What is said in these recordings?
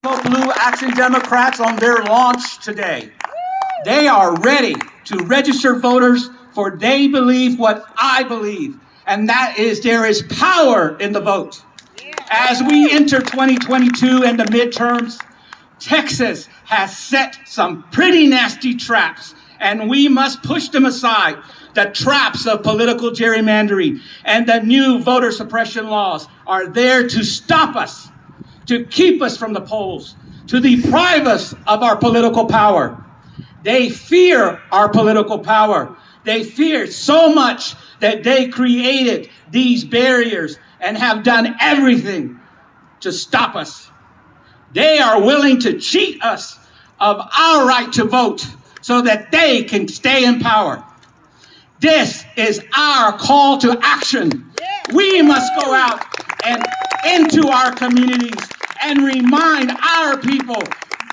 Blue Action Democrats on their launch today. They are ready to register voters, for they believe what I believe, and that is there is power in the vote. As we enter 2022 and the midterms, Texas has set some pretty nasty traps, and we must push them aside. The traps of political gerrymandering and the new voter suppression laws are there to stop us, to keep us from the polls, to deprive us of our political power. They fear our political power. They fear so much that they created these barriers and have done everything to stop us. They are willing to cheat us of our right to vote so that they can stay in power. This is our call to action. We must go out and into our communities and remind our people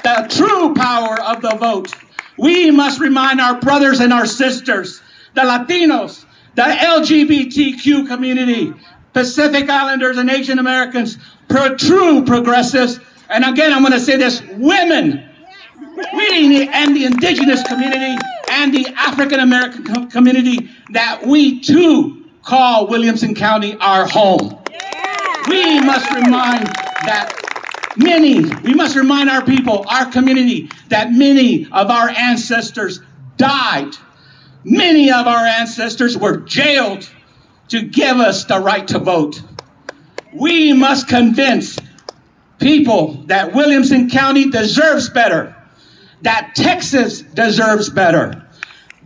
the true power of the vote. We must remind our brothers and our sisters, the Latinos, the LGBTQ community, Pacific Islanders and Asian Americans, true progressives, and again, I'm going to say this, women, and the indigenous community and the African American community, that we too call Williamson County our home. We must remind our people, our community, that many of our ancestors died. Many of our ancestors were jailed to give us the right to vote. We must convince people that Williamson County deserves better, that Texas deserves better,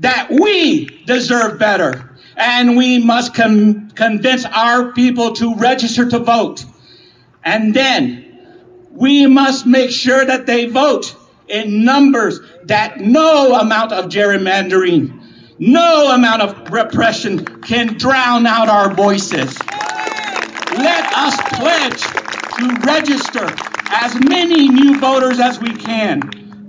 that we deserve better, and we must convince our people to register to vote. And then we must make sure that they vote in numbers that no amount of gerrymandering, no amount of repression can drown out our voices. Let us pledge to register as many new voters as we can.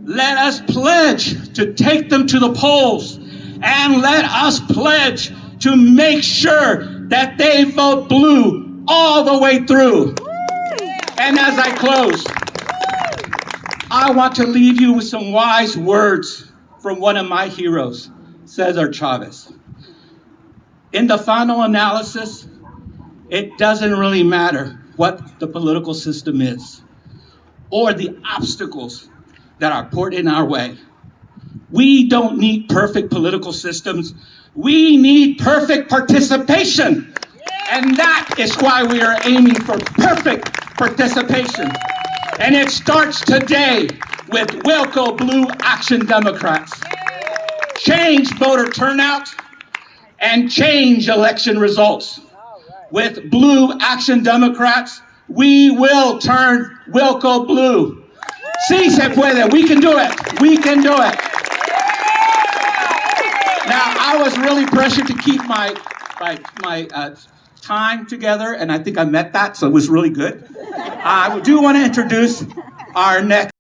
Let us pledge to take them to the polls, and let us pledge to make sure that they vote blue all the way through. And as I close, I want to leave you with some wise words from one of my heroes, Cesar Chavez. In the final analysis, it doesn't really matter what the political system is or the obstacles that are put in our way. We don't need perfect political systems. We need perfect participation. And that is why we are aiming for perfect participation. And it starts today with Wilco Blue Action Democrats. Change voter turnout and change election results. With Blue Action Democrats, we will turn Wilco blue. Sí se puede. We can do it. We can do it. Now, I was really pressured to keep my time together, and I think I met that, so it was really good. I do want to introduce our next